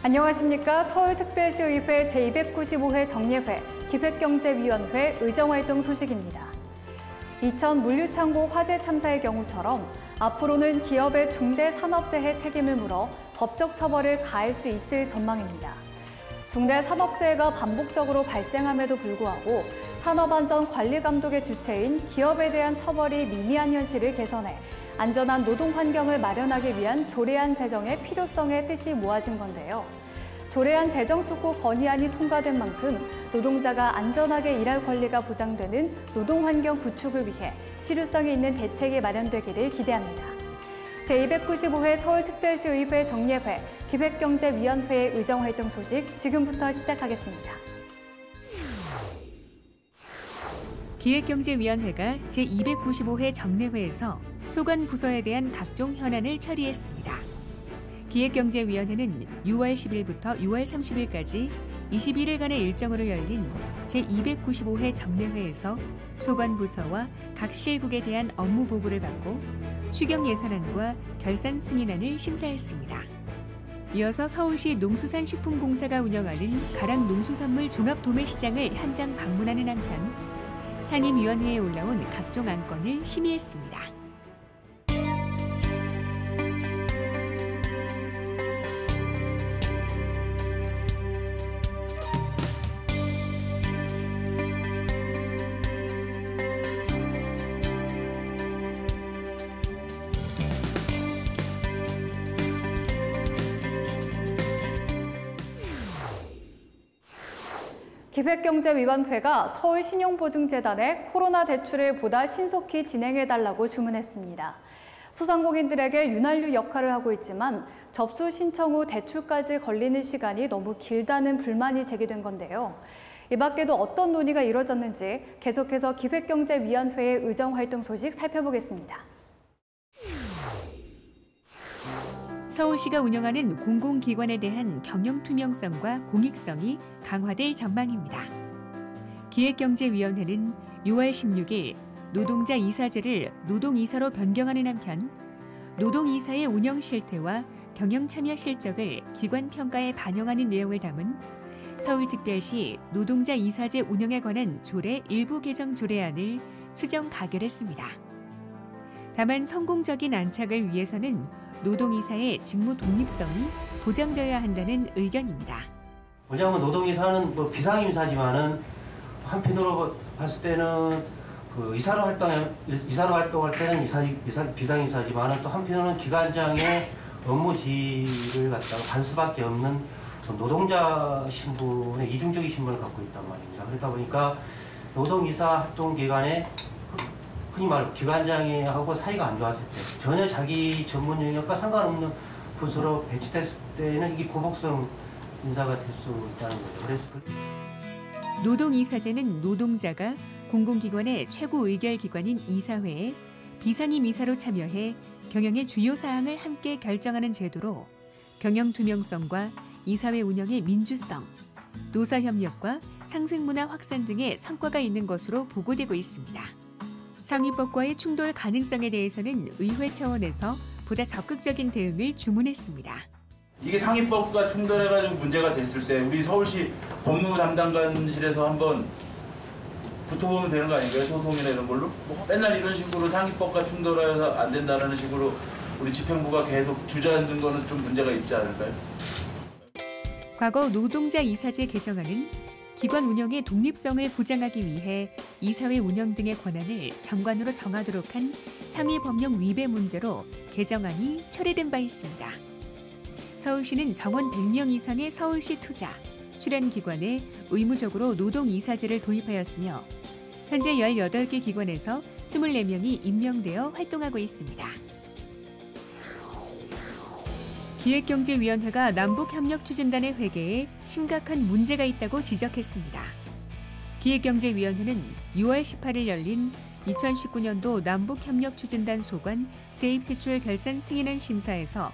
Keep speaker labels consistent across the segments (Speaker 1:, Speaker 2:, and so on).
Speaker 1: 안녕하십니까. 서울특별시의회 제295회 정례회 기획경제위원회 의정활동 소식입니다. 이천 물류창고 화재 참사의 경우처럼 앞으로는 기업의 중대산업재해 책임을 물어 법적 처벌을 가할 수 있을 전망입니다. 중대산업재해가 반복적으로 발생함에도 불구하고 산업안전관리감독의 주체인 기업에 대한 처벌이 미미한 현실을 개선해 안전한 노동 환경을 마련하기 위한 조례안 제정의 필요성의 뜻이 모아진 건데요. 조례안 제정 촉구 건의안이 통과된 만큼 노동자가 안전하게 일할 권리가 보장되는 노동 환경 구축을 위해 실효성이 있는 대책이 마련되기를 기대합니다. 제295회 서울특별시의회 정례회 기획경제위원회의 의정활동 소식 지금부터 시작하겠습니다.
Speaker 2: 기획경제위원회가 제295회 정례회에서 소관 부서에 대한 각종 현안을 처리했습니다. 기획경제위원회는 6월 10일부터 6월 30일까지 21일간의 일정으로 열린 제295회 정례회에서 소관 부서와 각 실국에 대한 업무 보고를 받고 추경 예산안과 결산 승인안을 심사했습니다. 이어서 서울시 농수산식품공사가 운영하는 가락 농수산물 종합도매시장을 현장 방문하는 한편 상임위원회에 올라온 각종 안건을 심의했습니다.
Speaker 1: 기획경제위원회가 서울신용보증재단에 코로나 대출을 보다 신속히 진행해달라고 주문했습니다. 소상공인들에게 윤활유 역할을 하고 있지만 접수 신청 후 대출까지 걸리는 시간이 너무 길다는 불만이 제기된 건데요. 이 밖에도 어떤 논의가 이뤄졌는지 계속해서 기획경제위원회의 의정활동 소식 살펴보겠습니다.
Speaker 2: 서울시가 운영하는 공공기관에 대한 경영 투명성과 공익성이 강화될 전망입니다. 기획경제위원회는 6월 16일 노동자 이사제를 노동이사로 변경하는 한편 노동이사의 운영 실태와 경영 참여 실적을 기관 평가에 반영하는 내용을 담은 서울특별시 노동자 이사제 운영에 관한 조례 일부 개정 조례안을 수정 가결했습니다. 다만 성공적인 안착을 위해서는 노동이사의 직무 독립성이 보장되어야 한다는 의견입니다.
Speaker 3: 왜냐하면 노동이사는 비상임사지만은 한편으로 봤을 때는 이사로 활동할 때는 비상임사지만은 또 한편으로는 기관장의 업무 지휘를 갖다가 갈 수밖에 없는 노동자 신분의 이중적인 신분을 갖고 있단 말입니다. 그러다 보니까 노동이사 활동 기간에 흔히 말로 기관장하고 사이가 안 좋았을 때 전혀 자기 전문 영역과 상관없는 부서로 배치됐을 때는 이게 보복성 인사가 될 수 있다는 거죠. 그래서
Speaker 2: 노동이사제는 노동자가 공공기관의 최고 의결기관인 이사회에 비상임 이사로 참여해 경영의 주요 사항을 함께 결정하는 제도로 경영 투명성과 이사회 운영의 민주성, 노사협력과 상생문화 확산 등의 성과가 있는 것으로 보고되고 있습니다. 상위법과의 충돌 가능성에 대해서는 의회 차원에서 보다 적극적인 대응을 주문했습니다.
Speaker 4: 이게 상위법과 충돌해가지고 문제가 됐을 때 우리 서울시 법무부 담당관실에서 한번 붙어보면 되는 거 아닌가요? 소송이나 이런 걸로? 맨날 이런 식으로 상위법과 충돌해서 안 된다는 식으로 우리 집행부가 계속 주저앉은 거는 좀 문제가 있지 않을까요?
Speaker 2: 과거 노동자 이사제 개정안은 기관 운영의 독립성을 보장하기 위해 이사회 운영 등의 권한을 정관으로 정하도록 한 상위 법령 위배 문제로 개정안이 처리된 바 있습니다. 서울시는 정원 100명 이상의 서울시 투자, 출연기관에 의무적으로 노동이사제를 도입하였으며 현재 18개 기관에서 24명이 임명되어 활동하고 있습니다. 기획경제위원회가 남북협력추진단의 회계에 심각한 문제가 있다고 지적했습니다. 기획경제위원회는 6월 18일 열린 2019년도 남북협력추진단 소관 세입세출 결산 승인안 심사에서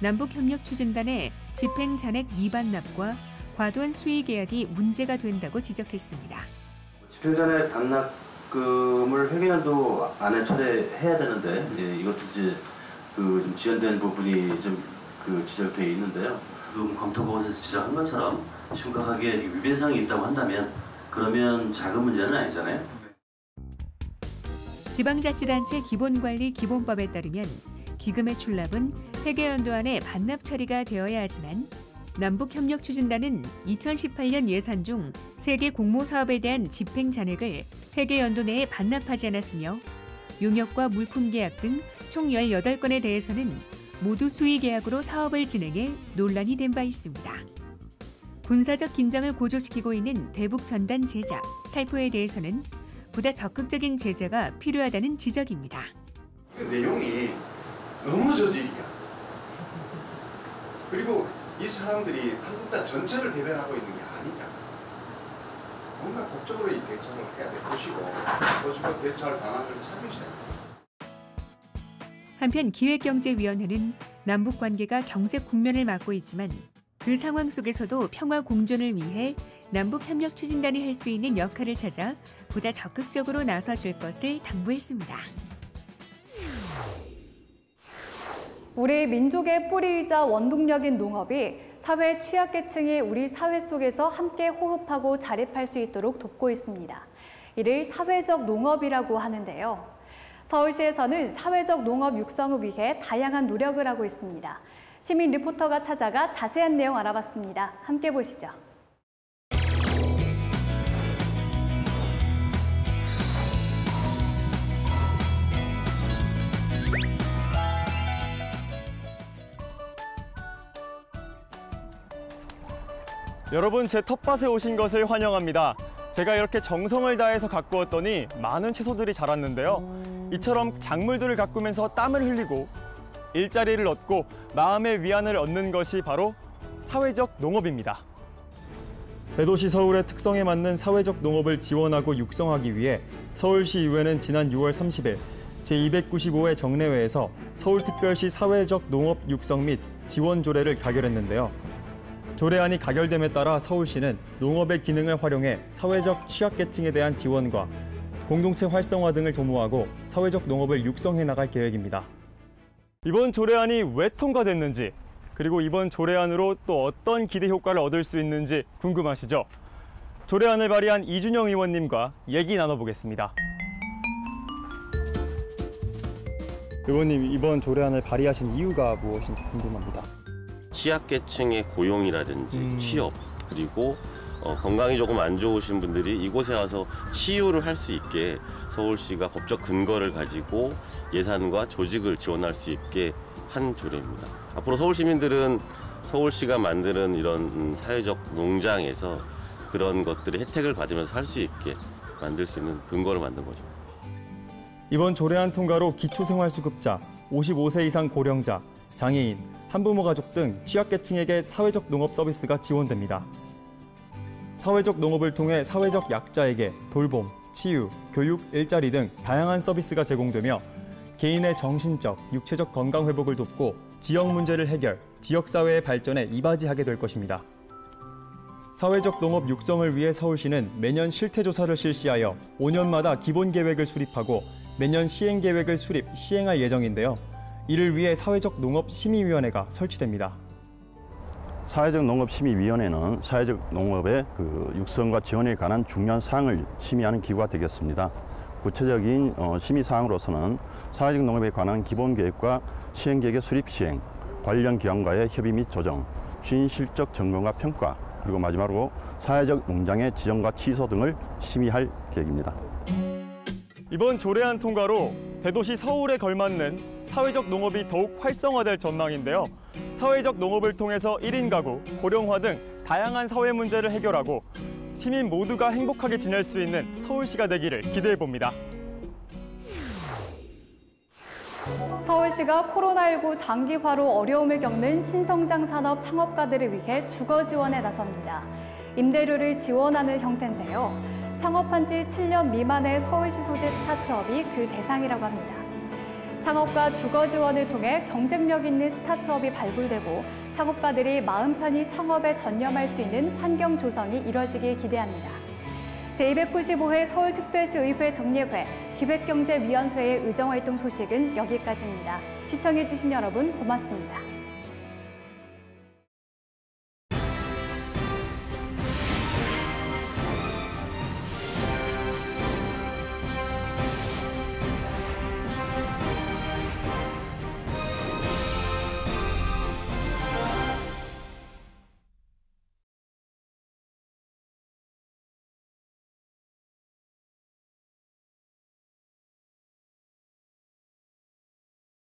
Speaker 2: 남북협력추진단의 집행잔액 미반 납과 과도한 수의 계약이 문제가 된다고 지적했습니다.
Speaker 5: 집행잔액 반납금을 회계연도 안에 처리해야 되는데 이것도 이제 좀 지연된 부분이 좀 지적되어 있는데요.
Speaker 6: 지금 검토보고서에서 지적한 것처럼 심각하게 위배사항이 있다고 한다면 그러면 작은 문제는 아니잖아요.
Speaker 2: 지방자치단체 기본관리 기본법에 따르면 기금의 출납은 회계연도 안에 반납 처리가 되어야 하지만 남북협력추진단은 2018년 예산 중 세계 공모사업에 대한 집행 잔액을 회계연도 내에 반납하지 않았으며 용역과 물품계약 등 총 18건에 대해서는 모두 수의계약으로 사업을 진행해 논란이 된 바 있습니다. 군사적 긴장을 고조시키고 있는 대북전단 제작, 살포에 대해서는 보다 적극적인 제재가 필요하다는 지적입니다.
Speaker 7: 그 내용이 너무 저질이야. 그리고 이 사람들이 한국자 전체를 대변하고 있는 게 아니잖아. 뭔가 법적으로 이 대처를 해야 돼. 보시고 대처할 방안을 찾으셔야 돼.
Speaker 2: 한편 기획경제위원회는 남북 관계가 경색 국면을 맞고 있지만 그 상황 속에서도 평화 공존을 위해 남북협력추진단이 할 수 있는 역할을 찾아 보다 적극적으로 나서줄 것을 당부했습니다.
Speaker 1: 우리 민족의 뿌리이자 원동력인 농업이 사회 취약계층이 우리 사회 속에서 함께 호흡하고 자립할 수 있도록 돕고 있습니다. 이를 사회적 농업이라고 하는데요. 서울시에서는 사회적 농업 육성을 위해 다양한 노력을 하고 있습니다. 시민 리포터가 찾아가 자세한 내용 알아봤습니다. 함께 보시죠.
Speaker 8: 여러분, 제 텃밭에 오신 것을 환영합니다. 제가 이렇게 정성을 다해서 가꾸었더니 많은 채소들이 자랐는데요. 이처럼 작물들을 가꾸면서 땀을 흘리고 일자리를 얻고 마음의 위안을 얻는 것이 바로 사회적 농업입니다. 대도시 서울의 특성에 맞는 사회적 농업을 지원하고 육성하기 위해 서울시의회는 지난 6월 30일 제295회 정례회에서 서울특별시 사회적 농업 육성 및 지원 조례를 가결했는데요. 조례안이 가결됨에 따라 서울시는 농업의 기능을 활용해 사회적 취약계층에 대한 지원과 공동체 활성화 등을 도모하고 사회적 농업을 육성해 나갈 계획입니다. 이번 조례안이 왜 통과됐는지, 그리고 이번 조례안으로 또 어떤 기대 효과를 얻을 수 있는지 궁금하시죠? 조례안을 발의한 이준영 의원님과 얘기 나눠보겠습니다. 의원님, 이번 조례안을 발의하신 이유가 무엇인지 궁금합니다.
Speaker 9: 취약계층의 고용이라든지 취업, 그리고 건강이 조금 안 좋으신 분들이 이곳에 와서 치유를 할 수 있게 서울시가 법적 근거를 가지고 예산과 조직을 지원할 수 있게 한 조례입니다. 앞으로 서울 시민들은 서울시가 만드는 이런 사회적 농장에서 그런 것들의 혜택을 받으면서 할 수 있게 만들 수 있는 근거를 만든 거죠.
Speaker 8: 이번 조례안 통과로 기초생활수급자, 55세 이상 고령자, 장애인, 한부모 가족 등 취약계층에게 사회적 농업 서비스가 지원됩니다. 사회적 농업을 통해 사회적 약자에게 돌봄, 치유, 교육, 일자리 등 다양한 서비스가 제공되며 개인의 정신적, 육체적 건강 회복을 돕고 지역 문제를 해결, 지역사회의 발전에 이바지하게 될 것입니다. 사회적 농업 육성을 위해 서울시는 매년 실태조사를 실시하여 5년마다 기본계획을 수립하고 매년 시행계획을 수립, 시행할 예정인데요. 이를 위해 사회적 농업 심의위원회가 설치됩니다.
Speaker 10: 사회적 농업 심의위원회는 사회적 농업의 육성과 지원에 관한 중요한 사항을 심의하는 기구가 되겠습니다. 구체적인 심의 사항으로서는 사회적 농업에 관한 기본계획과 시행계획의 수립 시행, 관련 기관과의 협의 및 조정, 추진 실적 점검과 평가, 그리고 마지막으로 사회적 농장의 지정과 취소 등을 심의할 계획입니다.
Speaker 8: 이번 조례안 통과로 대도시 서울에 걸맞는 사회적 농업이 더욱 활성화될 전망인데요. 사회적 농업을 통해서 1인 가구, 고령화 등 다양한 사회 문제를 해결하고 시민 모두가 행복하게 지낼 수 있는 서울시가 되기를 기대해봅니다.
Speaker 1: 서울시가 코로나19 장기화로 어려움을 겪는 신성장 산업 창업가들을 위해 주거 지원에 나섭니다. 임대료를 지원하는 형태인데요. 창업한 지 7년 미만의 서울시 소재 스타트업이 그 대상이라고 합니다. 창업과 주거 지원을 통해 경쟁력 있는 스타트업이 발굴되고 창업가들이 마음 편히 창업에 전념할 수 있는 환경 조성이 이뤄지길 기대합니다. 제295회 서울특별시의회 정례회, 기획경제위원회의 의정활동 소식은 여기까지입니다. 시청해주신 여러분 고맙습니다.